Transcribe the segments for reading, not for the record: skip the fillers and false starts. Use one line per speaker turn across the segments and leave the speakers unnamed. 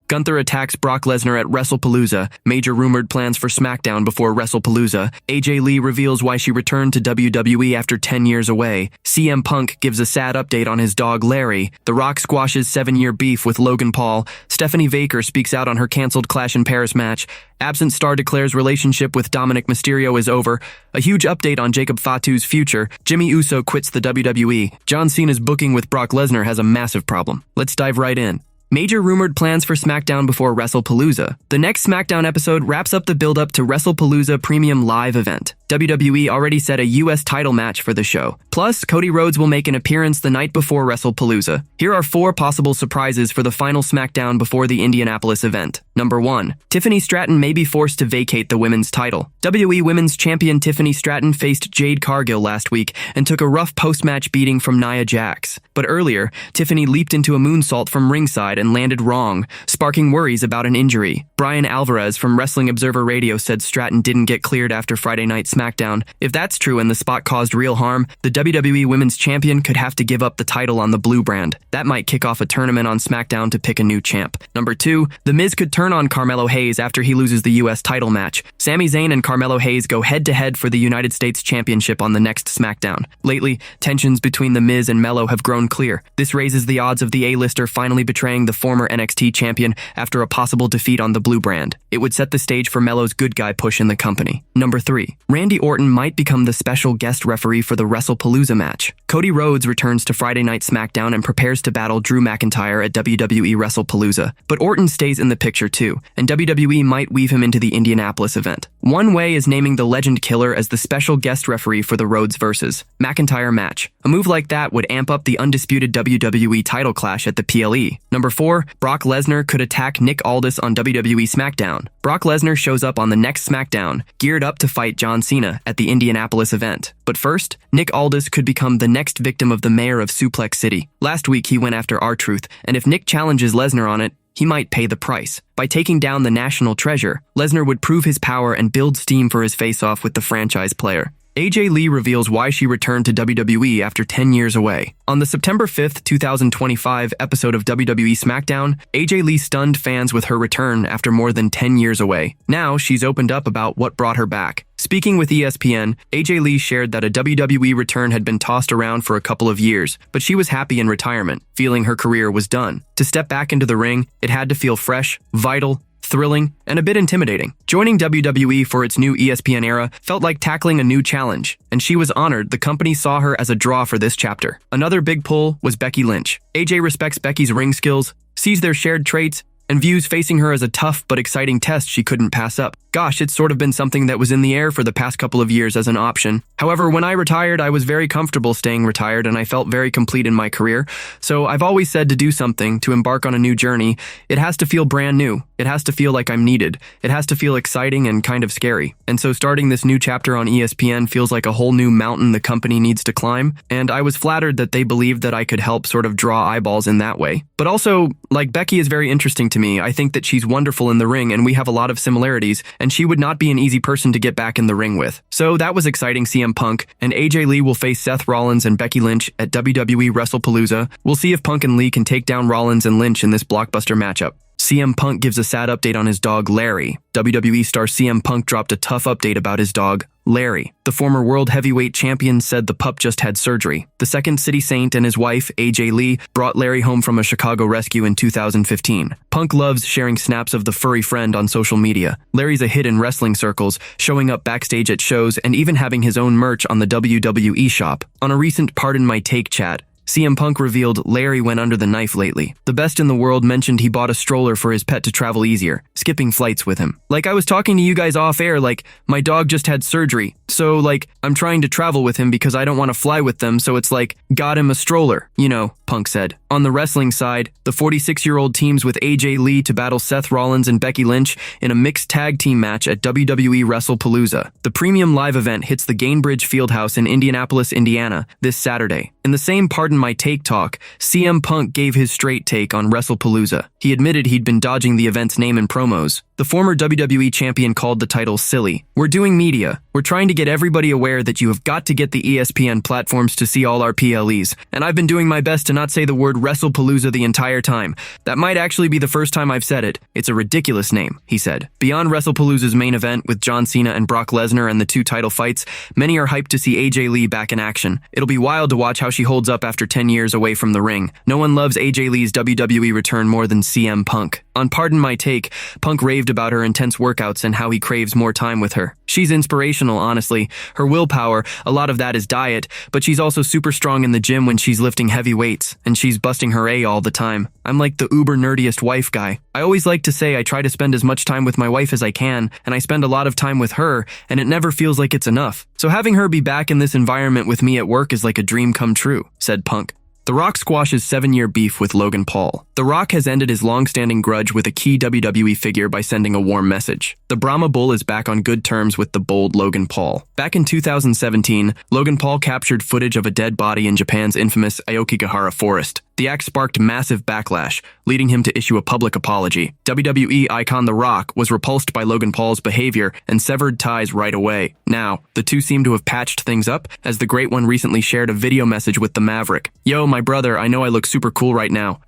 Gunther attacks Brock Lesnar at Wrestlepalooza. Major rumored plans for SmackDown before Wrestlepalooza. AJ Lee reveals why she returned to WWE after 10 years away. CM Punk gives a sad update on his dog Larry. The Rock squashes 7-year beef with Logan Paul. Stephanie Vaquer speaks out on her canceled Clash in Paris match. Absent star declares relationship with Dominik Mysterio is over. A huge update on Jacob Fatu's future. Jimmy Uso quits the WWE. John Cena's booking with Brock Lesnar has a massive problem. Let's dive right in. Major rumored plans for SmackDown before Wrestlepalooza. The next SmackDown episode wraps up the build-up to Wrestlepalooza Premium Live event. WWE already set a US title match for the show. Plus, Cody Rhodes will make an appearance the night before Wrestlepalooza. Here are 4 possible surprises for the final SmackDown before the Indianapolis event. Number 1. Tiffany Stratton may be forced to vacate the women's title. WWE Women's Champion Tiffany Stratton faced Jade Cargill last week and took a rough post-match beating from Nia Jax. But earlier, Tiffany leaped into a moonsault from ringside and landed wrong, sparking worries about an injury. Brian Alvarez from Wrestling Observer Radio said Stratton didn't get cleared after Friday Night SmackDown. If that's true and the spot caused real harm, the WWE Women's Champion could have to give up the title on the Blue brand. That might kick off a tournament on SmackDown to pick a new champ. Number 2, The Miz could turn on Carmelo Hayes after he loses the US title match. Sami Zayn and Carmelo Hayes go head-to-head for the United States Championship on the next SmackDown. Lately, tensions between The Miz and Melo have grown clear. This raises the odds of the A-lister finally betraying the former NXT champion after a possible defeat on the Blue brand. It would set the stage for Melo's good guy push in the company. Number 3. Randy Orton might become the special guest referee for the Wrestlepalooza match. Cody Rhodes returns to Friday Night SmackDown and prepares to battle Drew McIntyre at WWE Wrestlepalooza. But Orton stays in the picture too, and WWE might weave him into the Indianapolis event. One way is naming the Legend Killer as the special guest referee for the Rhodes vs. McIntyre match. A move like that would amp up the undisputed WWE title clash at the PLE. Number 4. Brock Lesnar could attack Nick Aldis on WWE SmackDown. Brock Lesnar shows up on the next SmackDown, geared up to fight John Cena at the Indianapolis event. But first, Nick Aldis could become the next victim of the mayor of Suplex City. Last week he went after R-Truth, and if Nick challenges Lesnar on it, he might pay the price. By taking down the national treasure, Lesnar would prove his power and build steam for his face-off with the franchise player. AJ Lee reveals why she returned to WWE after 10 years away. On the September 5th, 2025 episode of WWE SmackDown, AJ Lee stunned fans with her return after more than 10 years away. Now, she's opened up about what brought her back. Speaking with ESPN, AJ Lee shared that a WWE return had been tossed around for a couple of years, but she was happy in retirement, feeling her career was done. To step back into the ring, it had to feel fresh, vital, thrilling, and a bit intimidating. Joining WWE for its new ESPN era felt like tackling a new challenge, and she was honored the company saw her as a draw for this chapter. Another big pull was Becky Lynch. AJ respects Becky's ring skills, sees their shared traits, and views facing her as a tough but exciting test she couldn't pass up. Gosh, it's sort of been something that was in the air for the past couple of years as an option. However, when I retired, I was very comfortable staying retired and I felt very complete in my career. So I've always said to do something, to embark on a new journey, it has to feel brand new. It has to feel like I'm needed. It has to feel exciting and kind of scary. And so starting this new chapter on ESPN feels like a whole new mountain the company needs to climb. And I was flattered that they believed that I could help sort of draw eyeballs in that way. But also, like, Becky is very interesting to me. I think that she's wonderful in the ring and we have a lot of similarities, and she would not be an easy person to get back in the ring with. So that was exciting. CM Punk and AJ Lee will face Seth Rollins and Becky Lynch at WWE Wrestlepalooza. We'll see if Punk and Lee can take down Rollins and Lynch in this blockbuster matchup. CM Punk gives a sad update on his dog, Larry. WWE star CM Punk dropped a tough update about his dog, Larry. The former world heavyweight champion said the pup just had surgery. The Second City Saint and his wife, AJ Lee, brought Larry home from a Chicago rescue in 2015. Punk loves sharing snaps of the furry friend on social media. Larry's a hit in wrestling circles, showing up backstage at shows and even having his own merch on the WWE shop. On a recent Pardon My Take chat, CM Punk revealed Larry went under the knife lately. The Best in the World mentioned he bought a stroller for his pet to travel easier, skipping flights with him. Like, I was talking to you guys off air, like, my dog just had surgery. So, like, I'm trying to travel with him because I don't want to fly with them, so it's like, got him a stroller, you know, Punk said. On the wrestling side, the 46-year-old teams with AJ Lee to battle Seth Rollins and Becky Lynch in a mixed tag team match at WWE Wrestlepalooza. The premium live event hits the Gainbridge Fieldhouse in Indianapolis, Indiana, this Saturday. In the same Pardon my take talk, CM Punk gave his straight take on Wrestlepalooza. He admitted he'd been dodging the event's name in promos. The former WWE champion called the title silly. "We're doing media. We're trying to get everybody aware that you have got to get the ESPN platforms to see all our PLEs. And I've been doing my best to not say the word Wrestlepalooza the entire time. That might actually be the first time I've said it. It's a ridiculous name," he said. Beyond Wrestlepalooza's main event with John Cena and Brock Lesnar and the 2 title fights, many are hyped to see AJ Lee back in action. It'll be wild to watch how she holds up after 10 years away from the ring. No one loves AJ Lee's WWE return more than CM Punk. On Pardon My Take, Punk raved about her intense workouts and how he craves more time with her. She's inspirational, honestly. Her willpower, a lot of that is diet, but she's also super strong in the gym when she's lifting heavy weights, and she's busting her A all the time. I'm like the uber nerdiest wife guy. I always like to say I try to spend as much time with my wife as I can, and I spend a lot of time with her, and it never feels like it's enough. So having her be back in this environment with me at work is like a dream come true, said Punk. The Rock squashes 7-year beef with Logan Paul. The Rock has ended his long-standing grudge with a key WWE figure by sending a warm message. The Brahma Bull is back on good terms with the bold Logan Paul. Back in 2017, Logan Paul captured footage of a dead body in Japan's infamous Aokigahara forest. The act sparked massive backlash, leading him to issue a public apology. WWE icon The Rock was repulsed by Logan Paul's behavior and severed ties right away. Now, the two seem to have patched things up, as the Great One recently shared a video message with the Maverick. "Yo, my brother, I know I look super cool right now.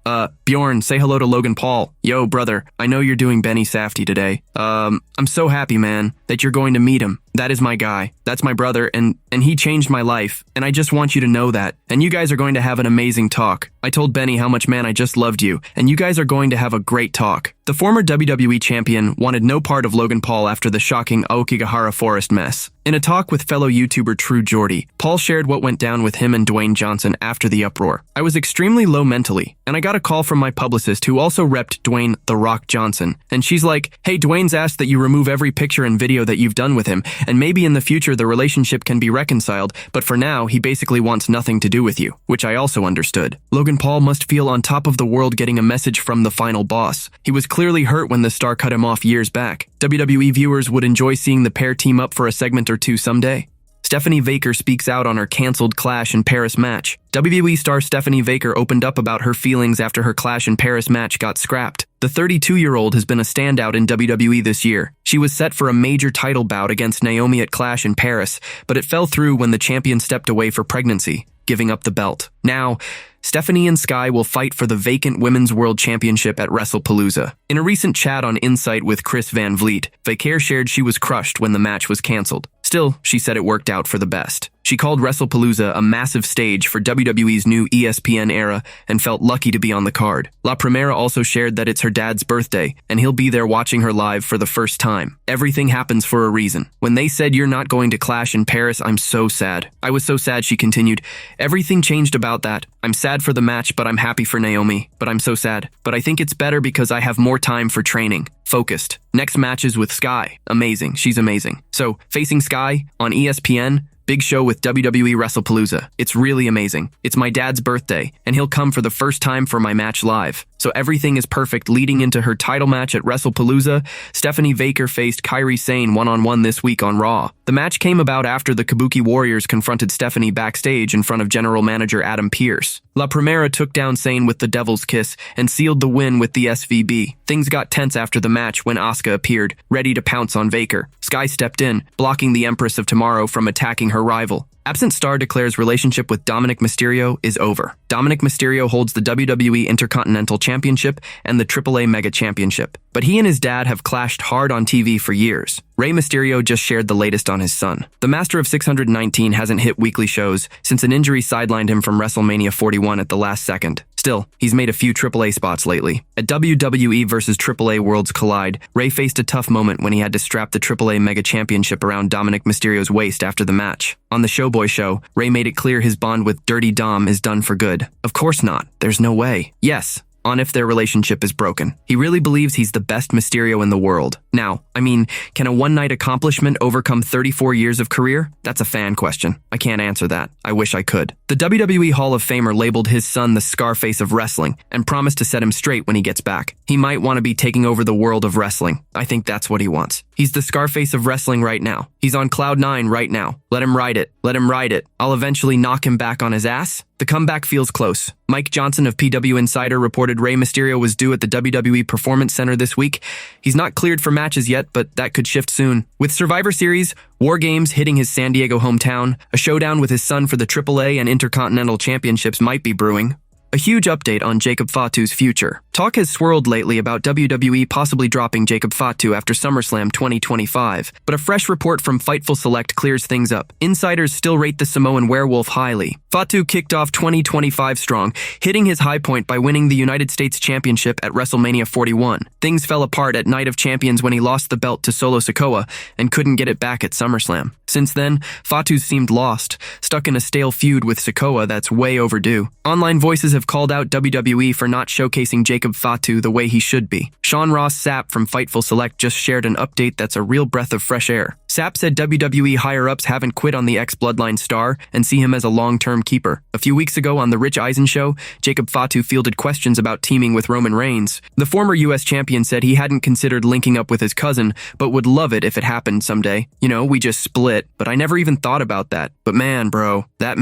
Bjorn, say hello to Logan Paul. Yo, brother, I know you're doing Benny Safdie today. I'm so happy, man, that you're going to meet him. That is my guy. That's my brother, and he changed my life, and I just want you to know that. And you guys are going to have an amazing talk. I told Benny how much, man, I just loved you, and you guys are going to have a great talk." The former WWE champion wanted no part of Logan Paul after the shocking Aokigahara forest mess. In a talk with fellow YouTuber True Jordy, Paul shared what went down with him and Dwayne Johnson after the uproar. "I was extremely low mentally, and I got a call from my publicist who also repped Dwayne The Rock Johnson. And she's like, hey, Dwayne's asked that you remove every picture and video that you've done with him, and maybe in the future the relationship can be reconciled, but for now he basically wants nothing to do with you," which I also understood. Logan Paul must feel on top of the world getting a message from the final boss. He was clearly hurt when the star cut him off years back. WWE viewers would enjoy seeing the pair team up for a segment or two someday. Stephanie Vaquer speaks out on her canceled Clash in Paris match. WWE star Stephanie Vaquer opened up about her feelings after her Clash in Paris match got scrapped. The 32-year-old has been a standout in WWE this year. She was set for a major title bout against Naomi at Clash in Paris, but it fell through when the champion stepped away for pregnancy, giving up the belt. Now, Stephanie and Sky will fight for the vacant Women's World Championship at Wrestlepalooza. In a recent chat on Insight with Chris Van Vliet, Vaquer shared she was crushed when the match was canceled. Still, she said it worked out for the best. She called Wrestlepalooza a massive stage for WWE's new ESPN era and felt lucky to be on the card. La Primera also shared that it's her dad's birthday, and he'll be there watching her live for the first time. "Everything happens for a reason. When they said you're not going to Clash in Paris, I'm so sad. I was so sad," she continued. "Everything changed about that. I'm sad for the match, but I'm happy for Naomi. But I'm so sad. But I think it's better because I have more time for training. Focused. Next match is with Sky. Amazing. She's amazing. So, facing Sky on ESPN, big show with WWE Wrestlepalooza. It's really amazing. It's my dad's birthday, and he'll come for the first time for my match live. So everything is perfect leading into her title match at Wrestlepalooza. Stephanie Vaquer faced Kairi Sane one-on-one this week on Raw. The match came about after the Kabuki Warriors confronted Stephanie backstage in front of general manager Adam Pearce. La Primera took down Sane with the Devil's Kiss and sealed the win with the SVB. Things got tense after the match when Asuka appeared, ready to pounce on Vaquer. Sky stepped in, blocking the Empress of Tomorrow from attacking her rival. Absent Star declares relationship with Dominik Mysterio is over. Dominik Mysterio holds the WWE Intercontinental Championship and the AAA Mega Championship, but he and his dad have clashed hard on TV for years. Rey Mysterio just shared the latest on his son. The Master of 619 hasn't hit weekly shows since an injury sidelined him from WrestleMania 41 at the last second. Still, he's made a few AAA spots lately. At WWE vs. AAA Worlds Collide, Rey faced a tough moment when he had to strap the AAA Mega Championship around Dominik Mysterio's waist after the match. On the Showboy show, Rey made it clear his bond with Dirty Dom is done for good. Of course not. There's no way. Yes, on if their relationship is broken. He really believes he's the best Mysterio in the world. Now, can a one-night accomplishment overcome 34 years of career? That's a fan question. I can't answer that. I wish I could. The WWE Hall of Famer labeled his son the Scarface of wrestling and promised to set him straight when he gets back. He might want to be taking over the world of wrestling. I think that's what he wants. He's the Scarface of wrestling right now. He's on cloud 9 right now. Let him ride it. Let him ride it. I'll eventually knock him back on his ass. The comeback feels close. Mike Johnson of PW Insider reported Rey Mysterio was due at the WWE Performance Center this week. He's not cleared for matches yet, but that could shift soon. With Survivor Series, War Games hitting his San Diego hometown, a showdown with his son for the AAA and Intercontinental Championships might be brewing. A huge update on Jacob Fatu's future. Talk has swirled lately about WWE possibly dropping Jacob Fatu after SummerSlam 2025, but a fresh report from Fightful Select clears things up. Insiders still rate the Samoan werewolf highly. Fatu kicked off 2025 strong, hitting his high point by winning the United States Championship at WrestleMania 41. Things fell apart at Night of Champions when he lost the belt to Solo Sikoa and couldn't get it back at SummerSlam. Since then, Fatu's seemed lost, stuck in a stale feud with Sikoa that's way overdue. Online voices have called out WWE for not showcasing Jacob Fatu the way he should be. Sean Ross Sapp from Fightful Select just shared an update that's a real breath of fresh air. Sapp said WWE higher-ups haven't quit on the ex-Bloodline star and see him as a long-term keeper. A few weeks ago on The Rich Eisen Show, Jacob Fatu fielded questions about teaming with Roman Reigns. The former U.S. champion said he hadn't considered linking up with his cousin, but would love it if it happened someday. You know, we just split, but I never even thought about that. But man, bro, that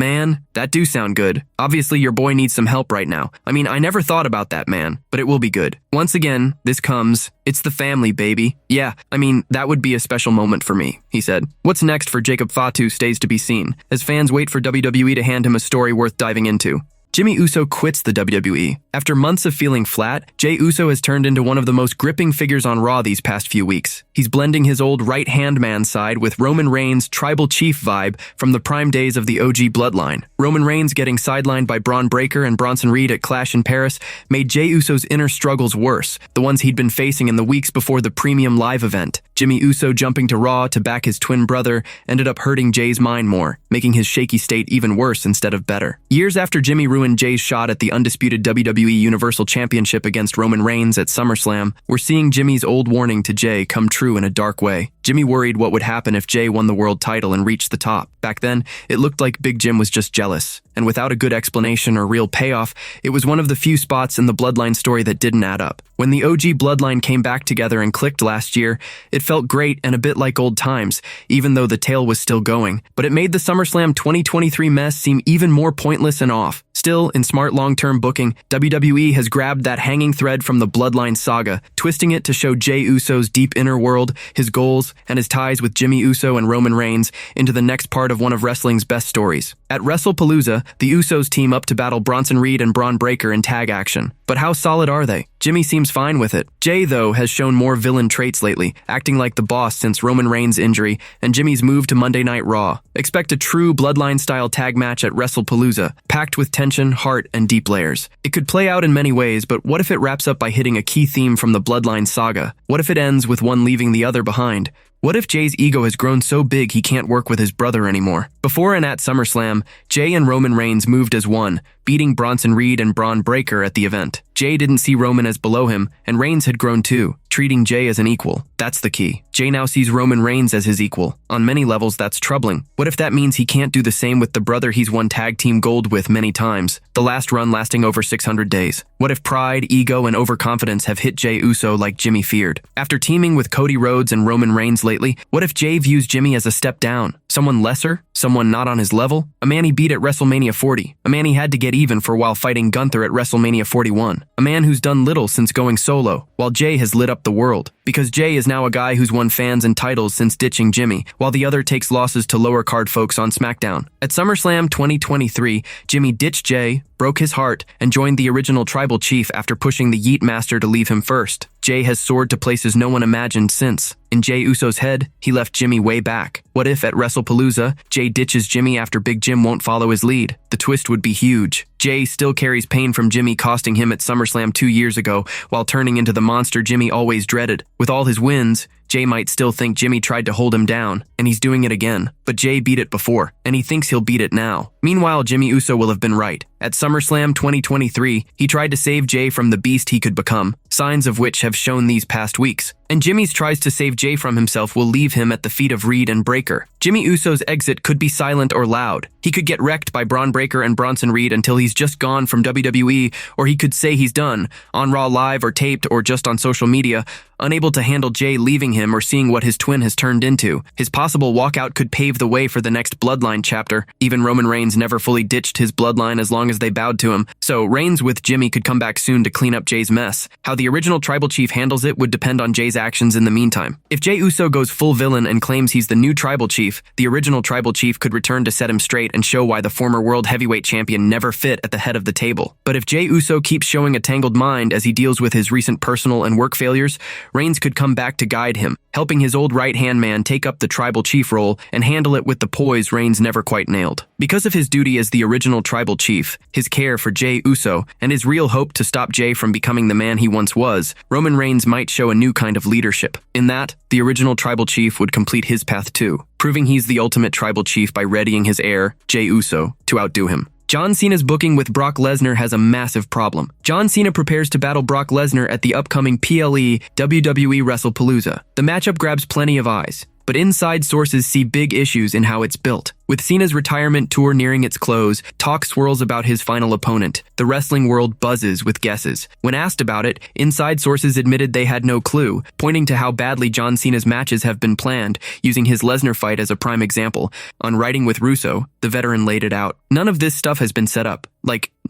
do sound good. Obviously, your boy needs some help right now. I mean, I never thought about that, man, but it will be good. Once again, this comes, it's the family, baby. Yeah, I mean, that would be a special moment for me, he said. What's next for Jacob Fatu stays to be seen, as fans wait for WWE to hand him a story worth diving into. Jimmy Uso quits the WWE. After months of feeling flat, Jey Uso has turned into one of the most gripping figures on Raw these past few weeks. He's blending his old right-hand man side with Roman Reigns' tribal chief vibe from the prime days of the OG bloodline. Roman Reigns getting sidelined by Braun Breaker and Bronson Reed at Clash in Paris made Jey Uso's inner struggles worse, the ones he'd been facing in the weeks before the premium live event. Jimmy Uso jumping to Raw to back his twin brother ended up hurting Jey's mind more, making his shaky state even worse instead of better. Years after Jimmy ruined Jey's shot at the undisputed WWE Universal Championship against Roman Reigns at SummerSlam, we're seeing Jimmy's old warning to Jey come true in a dark way. Jimmy worried what would happen if Jey won the world title and reached the top. Back then, it looked like Big Jim was just jealous, and without a good explanation or real payoff, it was one of the few spots in the Bloodline story that didn't add up. When the OG Bloodline came back together and clicked last year, it felt great and a bit like old times, even though the tale was still going. But it made the SummerSlam 2023 mess seem even more pointless and off. Still, in smart long-term booking, WWE has grabbed that hanging thread from the Bloodline saga, twisting it to show Jey Uso's deep inner world, his goals, and his ties with Jimmy Uso and Roman Reigns into the next part of one of wrestling's best stories. At Wrestlepalooza, the Usos team up to battle Bronson Reed and Braun Breaker in tag action. But how solid are they? Jimmy seems fine with it. Jey, though, has shown more villain traits lately, acting like the boss since Roman Reigns' injury and Jimmy's move to Monday Night Raw. Expect a true Bloodline-style tag match at Wrestlepalooza, packed with tension, heart, and deep layers. It could play out in many ways, but what if it wraps up by hitting a key theme from the Bloodline saga? What if it ends with one leaving the other behind? What if Jey's ego has grown so big he can't work with his brother anymore? Before and at SummerSlam, Jey and Roman Reigns moved as one, beating Bronson Reed and Braun Breaker at the event. Jey didn't see Roman as below him, and Reigns had grown too, treating Jey as an equal. That's the key. Jey now sees Roman Reigns as his equal. On many levels, that's troubling. What if that means he can't do the same with the brother he's won tag team gold with many times, the last run lasting over 600 days? What if pride, ego, and overconfidence have hit Jey Uso like Jimmy feared? After teaming with Cody Rhodes and Roman Reigns lately, what if Jey views Jimmy as a step down? Someone lesser? Someone not on his level? A man he beat at WrestleMania 40. A man he had to get even for while fighting Gunther at WrestleMania 41. A man who's done little since going solo, while Jey has lit up the world. Because Jey is now a guy who's won fans and titles since ditching Jimmy, while the other takes losses to lower card folks on SmackDown. At SummerSlam 2023, Jimmy ditched Jey, broke his heart, and joined the original tribal chief after pushing the Yeet Master to leave him first. Jey has soared to places no one imagined since. In Jey Uso's head, he left Jimmy way back. What if, at Wrestlepalooza, Jey ditches Jimmy after Big Jim won't follow his lead? The twist would be huge. Jey still carries pain from Jimmy costing him at SummerSlam 2 years ago, while turning into the monster Jimmy always dreaded. With all his wins, Jey might still think Jimmy tried to hold him down, and he's doing it again. But Jey beat it before, and he thinks he'll beat it now. Meanwhile, Jimmy Uso will have been right. At SummerSlam 2023, he tried to save Jey from the beast he could become, signs of which have shown these past weeks. And Jimmy's tries to save Jay from himself will leave him at the feet of Reed and Breaker. Jimmy Uso's exit could be silent or loud. He could get wrecked by Braun Breaker and Bronson Reed until he's just gone from WWE, or he could say he's done, on Raw Live or taped or just on social media, unable to handle Jay leaving him or seeing what his twin has turned into. His possible walkout could pave the way for the next Bloodline chapter. Even Roman Reigns never fully ditched his bloodline as long as they bowed to him, so Reigns with Jimmy could come back soon to clean up Jay's mess. How the original Tribal Chief handles it would depend on Jay's actions in the meantime. If Jay Uso goes full villain and claims he's the new Tribal Chief, the original Tribal Chief could return to set him straight and show why the former World Heavyweight Champion never fit at the head of the table. But if Jay Uso keeps showing a tangled mind as he deals with his recent personal and work failures, Reigns could come back to guide him, helping his old right-hand man take up the Tribal Chief role and handle it with the poise Reigns never quite nailed. Because of his duty as the original Tribal Chief, his care for Jay Uso, and his real hope to stop Jay from becoming the man he once was, Roman Reigns might show a new kind of leadership. In that, the original Tribal Chief would complete his path too, proving he's the ultimate Tribal Chief by readying his heir, Jay Uso, to outdo him. John Cena's booking with Brock Lesnar has a massive problem. John Cena prepares to battle Brock Lesnar at the upcoming PLE WWE Wrestlepalooza. The matchup grabs plenty of eyes, but inside sources see big issues in how it's built. With Cena's retirement tour nearing its close, talk swirls about his final opponent. The wrestling world buzzes with guesses. When asked about it, inside sources admitted they had no clue, pointing to how badly John Cena's matches have been planned, using his Lesnar fight as a prime example. On Writing with Russo, the veteran laid it out. None of this stuff has been set up.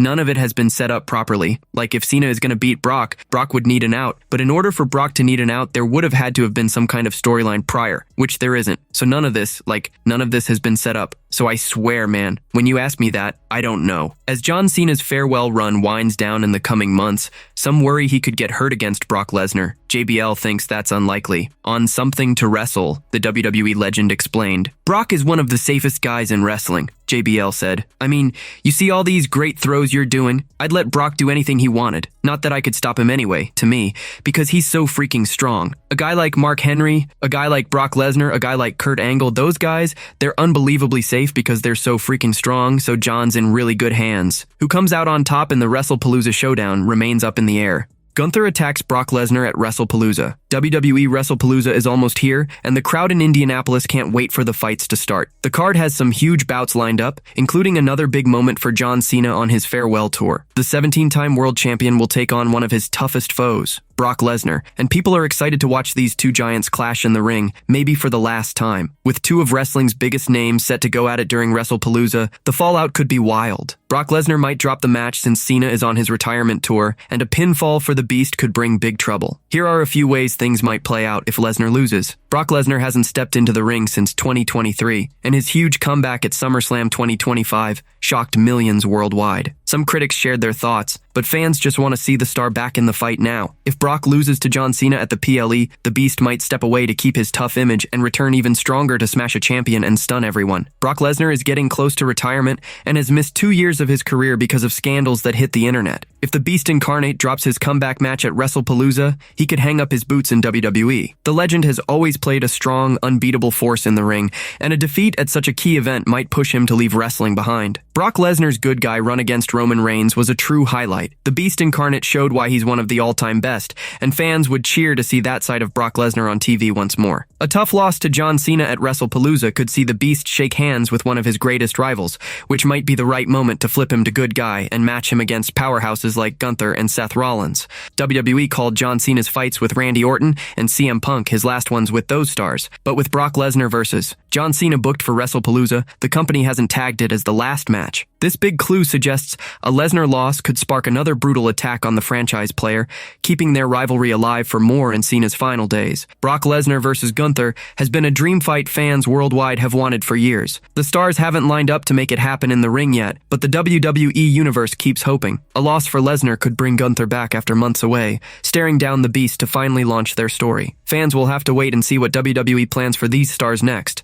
None of it has been set up properly. If Cena is going to beat Brock, Brock would need an out. But in order for Brock to need an out, there would have had to have been some kind of storyline prior, which there isn't. So none of this has been set up. So I swear, man, when you ask me that, I don't know. As John Cena's farewell run winds down in the coming months, some worry he could get hurt against Brock Lesnar. JBL thinks that's unlikely. On Something to Wrestle, the WWE legend explained, "Brock is one of the safest guys in wrestling," JBL said. "I mean, you see all these great throws you're doing? I'd let Brock do anything he wanted. Not that I could stop him anyway, to me, because he's so freaking strong. A guy like Mark Henry, a guy like Brock Lesnar, a guy like Kurt Angle, those guys, they're unbelievably safe because they're so freaking strong, so John's in really good hands. Who comes out on top in the Wrestlepalooza showdown remains up in the air." Gunther attacks Brock Lesnar at Wrestlepalooza. WWE Wrestlepalooza is almost here, and the crowd in Indianapolis can't wait for the fights to start. The card has some huge bouts lined up, including another big moment for John Cena on his farewell tour. The 17-time world champion will take on one of his toughest foes, Brock Lesnar, and people are excited to watch these two giants clash in the ring, maybe for the last time. With two of wrestling's biggest names set to go at it during Wrestlepalooza, the fallout could be wild. Brock Lesnar might drop the match since Cena is on his retirement tour, and a pinfall for the Beast could bring big trouble. Here are a few ways things might play out if Lesnar loses. Brock Lesnar hasn't stepped into the ring since 2023, and his huge comeback at SummerSlam 2025 shocked millions worldwide. Some critics shared their thoughts, but fans just want to see the star back in the fight now. If Brock loses to John Cena at the PLE, the Beast might step away to keep his tough image and return even stronger to smash a champion and stun everyone. Brock Lesnar is getting close to retirement and has missed 2 years of his career because of scandals that hit the internet. If the Beast incarnate drops his comeback match at Wrestlepalooza, he could hang up his boots in WWE. The legend has always played a strong, unbeatable force in the ring, and a defeat at such a key event might push him to leave wrestling behind. Brock Lesnar's good guy run against Roman Reigns was a true highlight. The Beast incarnate showed why he's one of the all-time best, and fans would cheer to see that side of Brock Lesnar on TV once more. A tough loss to John Cena at Wrestlepalooza could see the Beast shake hands with one of his greatest rivals, which might be the right moment to flip him to good guy and match him against powerhouses like Gunther and Seth Rollins. WWE called John Cena's fights with Randy Orton and CM Punk his last ones with those stars, but with Brock Lesnar versus John Cena booked for Wrestlepalooza, the company hasn't tagged it as the last match. This big clue suggests a Lesnar loss could spark another brutal attack on the franchise player, keeping their rivalry alive for more in Cena's final days. Brock Lesnar versus Gunther has been a dream fight fans worldwide have wanted for years. The stars haven't lined up to make it happen in the ring yet, but the WWE universe keeps hoping. A loss for Lesnar could bring Gunther back after months away, staring down the Beast to finally launch their story. Fans will have to wait and see what WWE plans for these stars next.